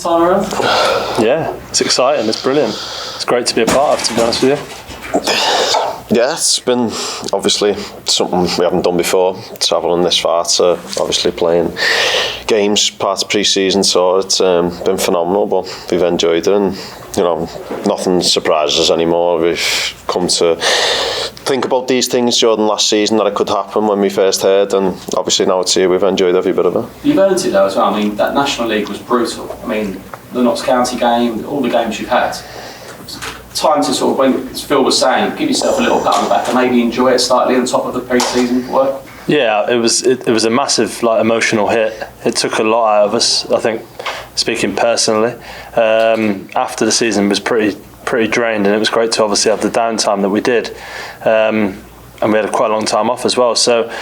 time around? Yeah, it's exciting. It's brilliant. It's great to be a part of, to be honest with you. Yeah, it's been obviously something we haven't done before, travelling this far to obviously playing games part of pre-season, so it's been phenomenal, but we've enjoyed it, and nothing surprises us anymore. We've come to think about these things during last season that it could happen when we first heard, and obviously now it's here. We've enjoyed every bit of it. You've earned it though as well. I mean, that National League was brutal. I mean, the Notts County game, all the games you've had. Time to sort of, when Phil was saying, give yourself a little pat on the back and maybe enjoy it slightly on top of the pre-season work. Yeah, it was a massive emotional hit. It took a lot out of us. I think, speaking personally, after the season was pretty drained, and it was great to obviously have the downtime that we did, and we had quite a long time off as well. So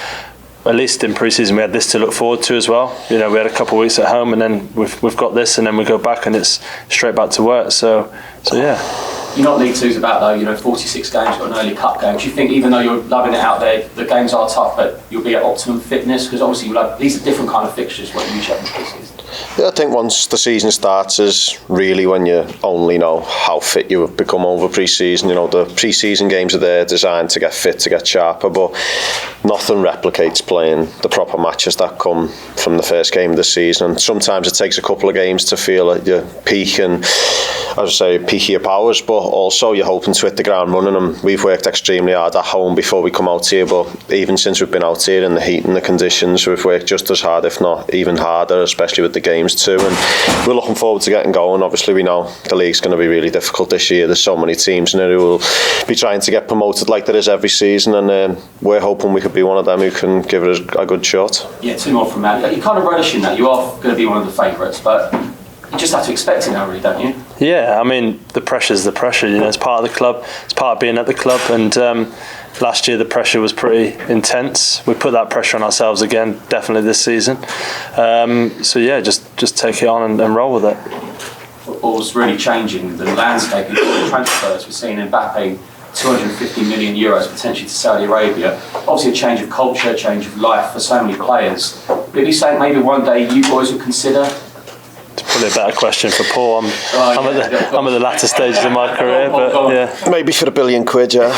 at least in pre-season we had this to look forward to as well. We had a couple of weeks at home, and then we've got this, and then we go back and it's straight back to work. So yeah. You're not League Two's about though, 46 games, got an early cup game. Do you think even though you're loving it out there, the games are tough, but you'll be at optimum fitness? Because obviously these are different kind of fixtures what you usually have in pre-season. Yeah, I think once the season starts is really when you only know how fit you have become over pre-season. The pre-season games are there designed to get fit, to get sharper, but nothing replicates playing the proper matches that come from the first game of the season. And sometimes it takes a couple of games to feel at your peak and, as I say, peak of your powers, but also you're hoping to hit the ground running, and we've worked extremely hard at home before we come out here, but even since we've been out here in the heat and the conditions, we've worked just as hard, if not even harder, especially with the games too, and we're looking forward to getting going. Obviously we know the league's going to be really difficult this year. There's so many teams in it who will be trying to get promoted like there is every season, and we're hoping we could be one of them who can give it a good shot. Yeah, two more from that. You're kind of relishing that. You are going to be one of the favourites, but you just have to expect it now, really, don't you? Yeah, I mean, the pressure's the pressure. It's part of the club. It's part of being at the club. And last year the pressure was pretty intense. We put that pressure on ourselves again, definitely this season. So yeah, just take it on and roll with it. Football's really changing. The landscape of transfers. We're seeing Mbappe, 250 million euros potentially to Saudi Arabia. Obviously a change of culture, change of life for so many players. But you say maybe one day you boys would consider? Probably a better question for Paul. I'm at the latter stages of my career, but yeah. Maybe for £1 billion, yeah.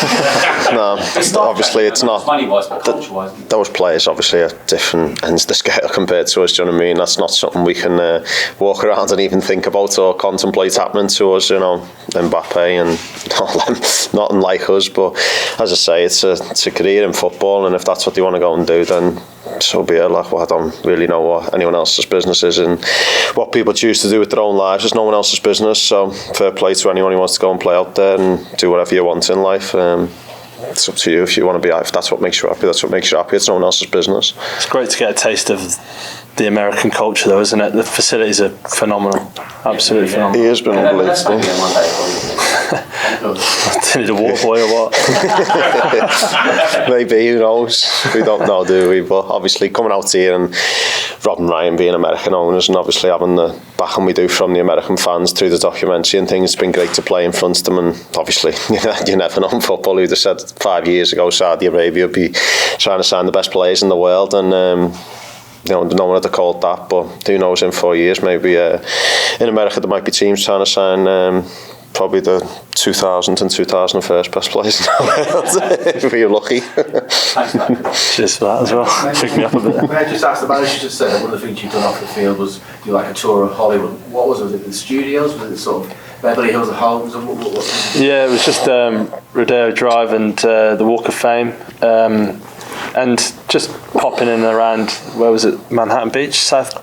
No, obviously it's not. Money-wise, but culture-wise. Those players obviously are different ends of the scale compared to us. Do you know what I mean? That's not something we can walk around and even think about or contemplate happening to us. Mbappe and all them, nothing like us. But as I say, it's a career in football, and if that's what they want to go and do, then so be it. I don't really know what anyone else's business is, and what people choose to do with their own lives is no one else's business. So fair play to anyone who wants to go and play out there and do whatever you want in life. It's up to you. If you want to be, if that's what makes you happy, that's what makes you happy. It's no one else's business. It's great to get a taste of the American culture, though, isn't it? The facilities are phenomenal, absolutely phenomenal. He has been unbelievable. Do you need a walk boy or what? Maybe, who knows? We don't know, do we? But obviously coming out here and Rob and Ryan being American owners, and obviously having the backing we do from the American fans through the documentary and things, it's been great to play in front of them. And obviously you never know in football who'd have said 5 years ago Saudi Arabia would be trying to sign the best players in the world, and no one would have called that, but who knows, in 4 years maybe in America there might be teams trying to sign probably the 2000 and 2001 best players in the world, if you're lucky. Cheers for that as well. Pick me up a bit. When I just asked the manager, just said one of the things you've done off the field was do like a tour of Hollywood. What was it? Was it the studios? Was it sort of Beverly Hills of homes? Yeah, it was just Rodeo Drive and the Walk of Fame. And just popping in and around, where was it? Manhattan Beach, South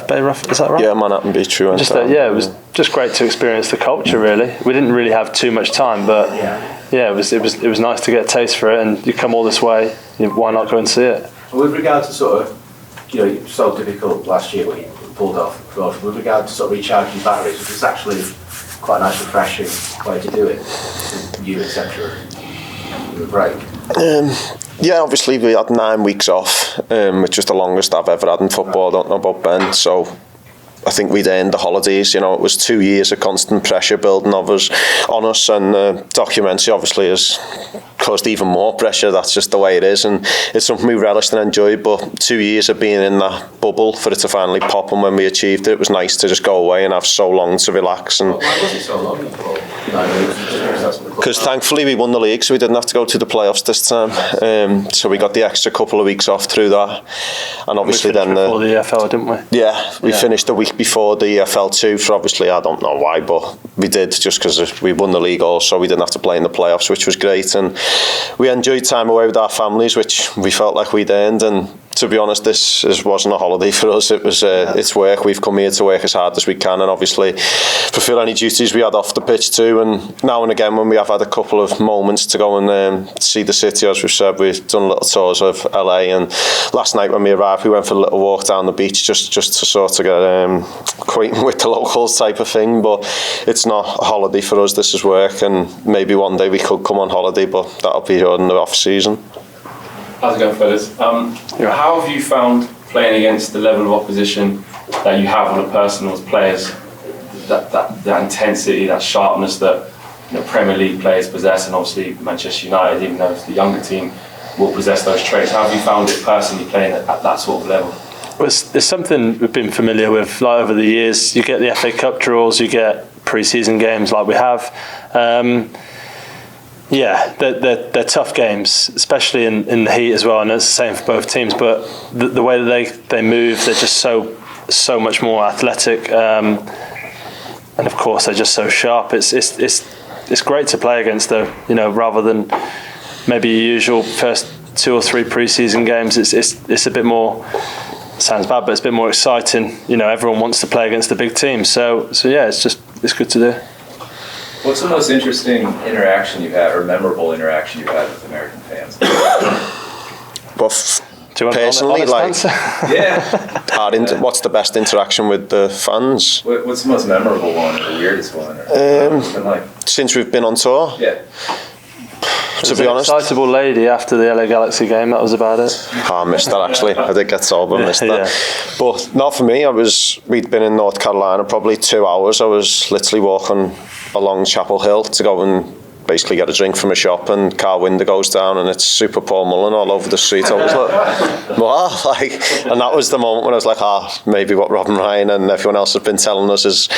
Bay, is that right? Yeah, Manhattan Beach. We went it was just great to experience the culture. Really, we didn't really have too much time, but yeah, it was nice to get a taste for it. And you come all this way, why not go and see it? With regard to sort of, so difficult last year when you pulled off, with regard to sort of recharging batteries, which is actually quite a nice, refreshing way to do it. You, etc. With a break. Yeah, obviously we had 9 weeks off, which is the longest I've ever had in football. I don't know about Ben, so I think we'd earned the holidays. You know, it was 2 years of constant pressure building on us, and the documentary obviously has caused even more pressure. That's just the way it is, and it's something we relished and enjoyed. But 2 years of being in that bubble, for it to finally pop, and when we achieved it, it was nice to just go away and have so long to relax. And why was it so long? because thankfully we won the league, so we didn't have to go to the playoffs this time. So we got the extra couple of weeks off through that, and obviously then before the EFL, didn't we? Yeah, we finished the week before the EFL 2 for obviously, I don't know why, but we did, just because we won the league also. We didn't have to play in the playoffs, which was great, and we enjoyed time away with our families, which we felt like we'd earned. And to be honest, this wasn't a holiday for us. It was it's work. We've come here to work as hard as we can, and obviously fulfil any duties we had off the pitch too. And now and again, when we have had a couple of moments to go and see the city, as we've said, we've done little tours of LA. And last night when we arrived, we went for a little walk down the beach just to sort of get acquainted with the locals type of thing. But it's not a holiday for us. This is work, and maybe one day we could come on holiday, but that'll be during the off season. How's it going, fellas? How have you found playing against the level of opposition that you have on a personal as players? That intensity, that sharpness that Premier League players possess, and obviously Manchester United, even though it's the younger team, will possess those traits. How have you found it personally playing at that sort of level? Well, it's something we've been familiar with like over the years. You get the FA Cup draws, you get pre-season games like we have. Yeah, they're tough games, especially in the heat as well, and it's the same for both teams. But the way that they move, they're just so much more athletic, and of course they're just so sharp. It's great to play against, though. Rather than maybe your usual first 2 or 3 pre-season games, it's a bit more. Sounds bad, but it's a bit more exciting. Everyone wants to play against the big teams, so yeah, it's good to do. What's the most interesting interaction you've had, or memorable interaction you've had with American fans? Well, personally, answer? Yeah. what's the best interaction with the fans? What's the most memorable one, or the weirdest one? Or what's it been like? Since we've been on tour? Yeah. To be honest, an excitable lady after the LA Galaxy game. That was about it. I missed that actually. I did get told, but I missed that. Yeah. But not for me. We'd been in North Carolina probably 2 hours. I was literally walking along Chapel Hill to go and basically get a drink from a shop, and car window goes down and it's Super Paul Mullin all over the street. I was like, wow, and that was the moment when I was like, maybe what Rob and Ryan and everyone else has been telling us is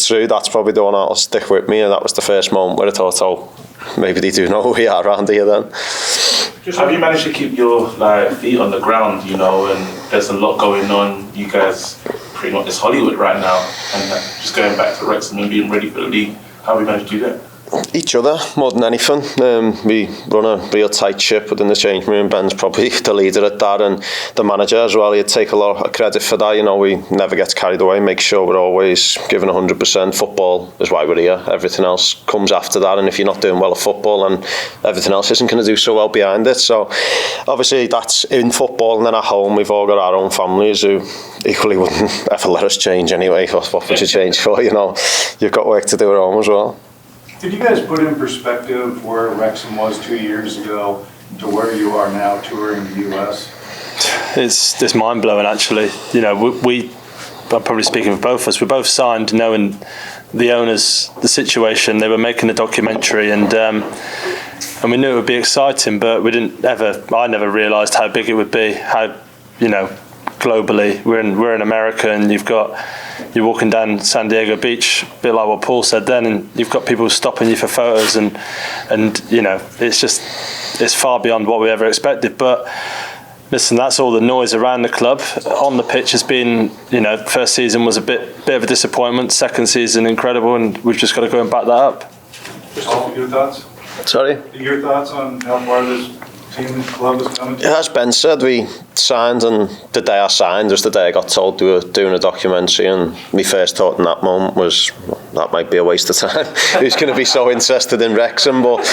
true. That's probably the one that'll stick with me, and that was the first moment where I thought, maybe they do know who we are around here then. Have you managed to keep your feet on the ground, and there's a lot going on. You guys pretty much, it's Hollywood right now, and just going back to Wrexham and being ready for the league. How have you managed to do that? Each other more than anything. We run a real tight ship within the change room. Ben's probably the leader at that, and the manager as well. He'd take a lot of credit for that. We never get carried away. Make sure we're always giving 100%. Football is why we're here. Everything else comes after that, and if you're not doing well at football, and everything else isn't going to do so well behind it. So obviously that's in football, and then at home we've all got our own families who equally wouldn't ever let us change anyway. What would you change for? You've got work to do at home as well. Did you guys put in perspective where Wrexham was 2 years ago to where you are now touring the US? It's mind-blowing, actually. I'm probably speaking for both of us, we both signed knowing the owners, the situation. They were making a documentary, and we knew it would be exciting, but I never realised how big it would be, how, globally. We're in America, and you're walking down San Diego Beach, a bit like what Paul said then, and you've got people stopping you for photos, and it's far beyond what we ever expected. But listen, that's all the noise around the club. On the pitch has been, first season was a bit of a disappointment, second season incredible, and we've just got to go and back that up. Just your thoughts? Sorry? Your thoughts on how far this team and club is coming to? As Ben said, we signed, and the day I signed was the day I got told we were doing a documentary, and my first thought in that moment was, that might be a waste of time. Who's going to be so interested in Wrexham? But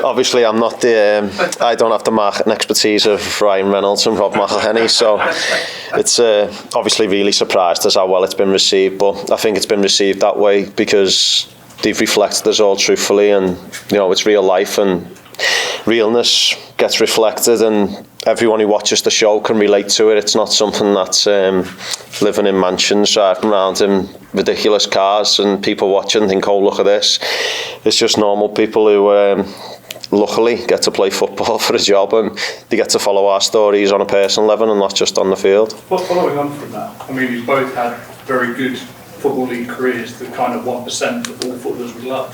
obviously I don't have the marketing expertise of Ryan Reynolds and Rob McElhenney, so it's obviously really surprised us how well it's been received. But I think it's been received that way because they've reflected us all truthfully, and it's real life, and realness gets reflected, and everyone who watches the show can relate to it. It's not something that's living in mansions, driving around in ridiculous cars and people watching think, oh, look at this. It's just normal people who luckily get to play football for a job, and they get to follow our stories on a personal level and not just on the field. Following on from that, I mean, you've both had very good Football League careers, the kind of 1% of all footballers we love.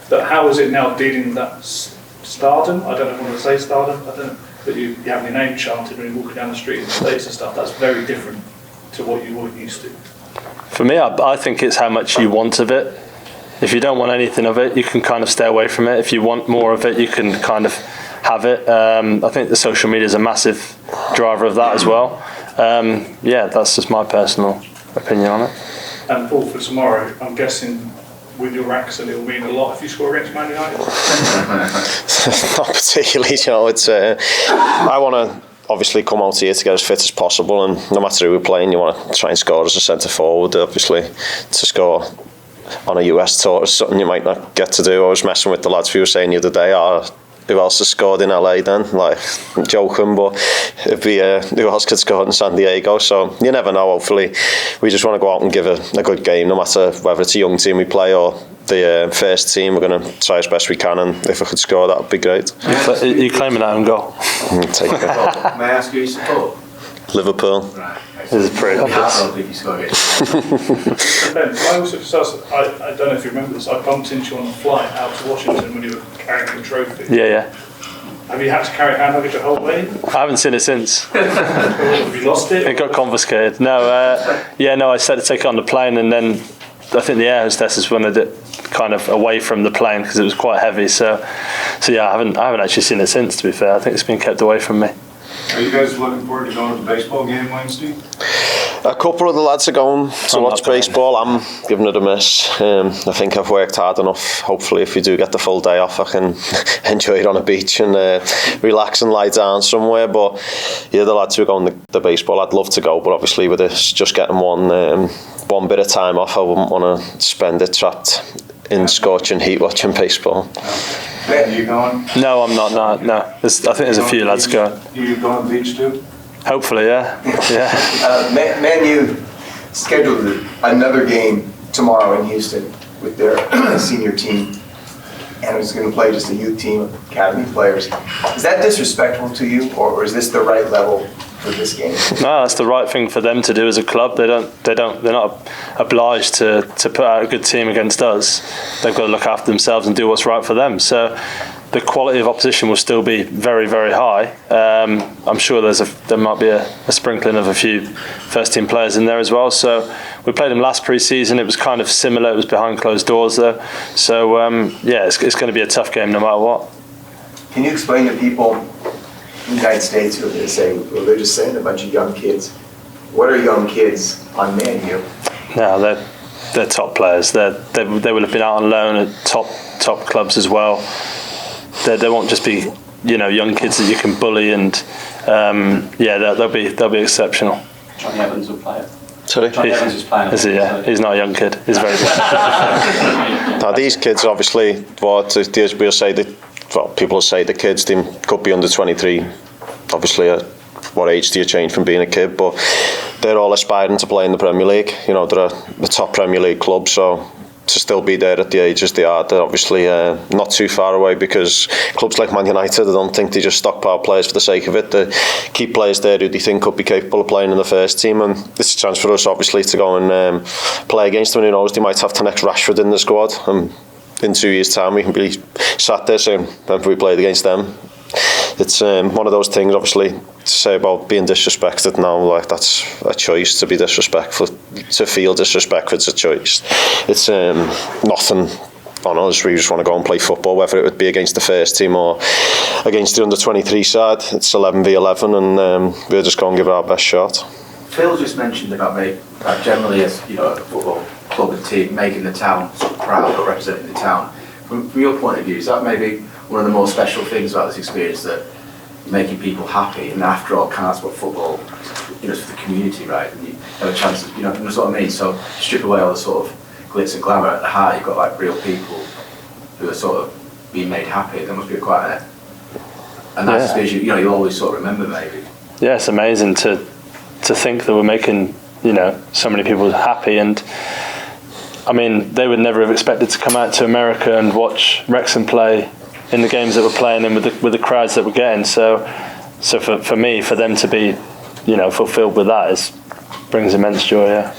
But how is it now dealing with that stardom? I don't know if I want to say stardom, I don't know, but you have your name chanted when you're walking down the street in the States and stuff. That's very different to what you were used to. For me, I think it's how much you want of it. If you don't want anything of it, you can kind of stay away from it. If you want more of it, you can kind of have it. I think the social media is a massive driver of that as well. Yeah, that's just my personal opinion on it. And Paul, for tomorrow, I'm guessing with your accent, it'll mean a lot if you score against Man United. Not particularly, you know. It's I want to obviously come out here to get as fit as possible, and no matter who we're playing, you want to try and score as a centre forward. Obviously, to score on a US tour is something you might not get to do. I was messing with the lads who were saying the other day, who else has scored in LA then? Like, I'm joking, but it'd be who else could score in San Diego? So you never know. Hopefully, we just want to go out and give a good game, no matter whether it's a young team we play or the first team. We're going to try as best we can, and if I could score, that would be great. You claiming that own goal? Take it. May I ask who you support? Liverpool. Right. This is pretty obvious. If you score it. Ben, I also I don't know if you remember this, I bumped into you on a flight out to Washington when you were carrying the trophy. Yeah. Have you had to carry hand luggage the whole way? I haven't seen it since. Have you lost it? It got confiscated. No, I said to take it on the plane, and then I think the air hostesses wanted it kind of away from the plane because it was quite heavy. So yeah, I haven't actually seen it since. To be fair, I think it's been kept away from me. Are you guys looking forward to going to the baseball game Wednesday? A couple of the lads are going to watch baseball. I'm giving it a miss. I think I've worked hard enough. Hopefully, if we do get the full day off, I can enjoy it on a beach and relax and lie down somewhere. But yeah, the lads who are going to the baseball, I'd love to go. But obviously, with this just getting one bit of time off, I wouldn't want to spend it trapped in scorching heat watching baseball. Ben, you going? No, I'm not. No. I think there's a few lads going. You going to the beach too? Hopefully, yeah. Man U scheduled another game tomorrow in Houston with their senior team, and it's going to play just a youth team of academy players. Is that disrespectful to you, or is this the right level for this game? No, that's the right thing for them to do as a club. They're not obliged to put out a good team against us. They've got to look after themselves and do what's right for them. So the quality of opposition will still be very, very high. I'm sure there might be a sprinkling of a few first team players in there as well. So we played them last pre-season. It was kind of similar. It was behind closed doors though. So yeah, it's going to be a tough game no matter what. Can you explain to people in the United States who are going to say, well, they're just saying a bunch of young kids. What are young kids on Man U? No, they're top players. They will have been out on loan at top clubs as well. They won't just be young kids that you can bully, and they'll be exceptional. Johnny Evans will play it. Sorry? Johnny Evans is playing it. Is he? Yeah, he's not a young kid. He's very good. Now these kids, obviously, we'll say that. Well, people say the kids they could be under 23. Obviously, at what age do you change from being a kid? But they're all aspiring to play in the Premier League. They're the top Premier League club, so to still be there at the ages they are, they're obviously not too far away, because clubs like Man United, I don't think they just stockpile players for the sake of it. They keep players there who they think could be capable of playing in the first team, and it's a chance for us obviously to go and play against them. Who knows, they might have the next Rashford in the squad, and in 2 years' time we can be sat there saying, remember we played against them. It's one of those things, obviously, to say about being disrespected now, like that's a choice. To be disrespectful, to feel disrespectful, it's a choice. It's nothing on us. We just want to go and play football, whether it would be against the first team or against the under-23 side. It's 11v11, and we'll just go and give it our best shot. Phil just mentioned about generally as a football club and team making the town sort of proud or representing the town. From your point of view, is that maybe one of the more special things about this experience, that making people happy? And after all, that's what football is for the community, right? And you have a chance to, that's what I mean. So strip away all the sort of glitz and glamour. At the heart, you've got like real people who are sort of being made happy. There must be quite And that's because you always sort of remember maybe. Yeah, it's amazing to think that we're making so many people happy. And I mean, they would never have expected to come out to America and watch Wrexham play in the games that we're playing in with the crowds that we're getting. So for me, for them to be fulfilled with that brings immense joy. Yeah.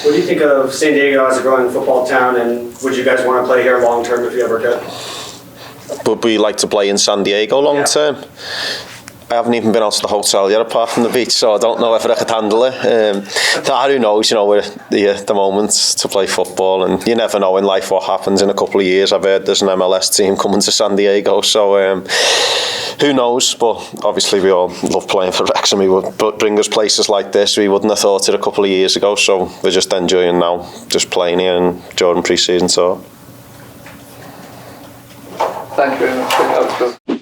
What do you think of San Diego as a growing football town, and would you guys want to play here long term if you ever could? Would we like to play in San Diego long term? I haven't even been out to the hotel yet, apart from the beach, so I don't know if I could handle it. Who knows? We're here at the moment to play football, and you never know in life what happens in a couple of years. I've heard there's an MLS team coming to San Diego, so who knows? But obviously, we all love playing for Wrexham. He would bring us places like this. We wouldn't have thought it a couple of years ago, so we're just enjoying now, just playing here and during pre-season tour. Thank you very much.